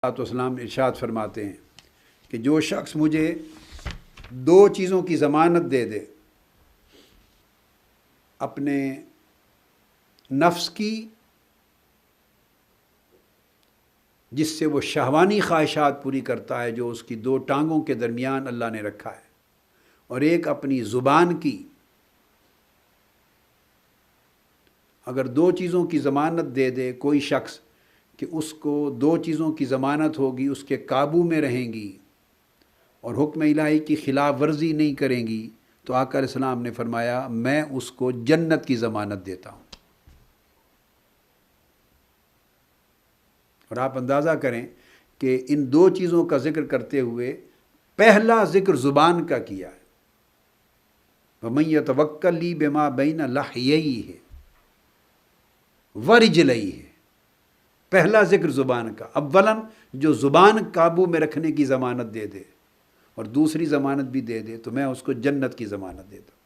والسلام ارشاد فرماتے ہیں کہ جو شخص مجھے دو چیزوں کی ضمانت دے دے، اپنے نفس کی جس سے وہ شہوانی خواہشات پوری کرتا ہے جو اس کی دو ٹانگوں کے درمیان اللہ نے رکھا ہے، اور ایک اپنی زبان کی، اگر دو چیزوں کی ضمانت دے دے کوئی شخص کہ اس کو دو چیزوں کی ضمانت ہوگی، اس کے قابو میں رہیں گی اور حکم الہی کی خلاف ورزی نہیں کریں گی، تو آقا علیہ السلام نے فرمایا میں اس کو جنت کی ضمانت دیتا ہوں۔ اور آپ اندازہ کریں کہ ان دو چیزوں کا ذکر کرتے ہوئے پہلا ذکر زبان کا کیا ہے، وَمَن يَتَوَكَّلْ لِي بِمَا بَيْنَ لَحْيَيْهِ وَرِجْلَيْهِ، پہلا ذکر زبان کا۔ اولاً جو زبان قابو میں رکھنے کی ضمانت دے دے اور دوسری ضمانت بھی دے دے تو میں اس کو جنت کی ضمانت دیتا ہوں۔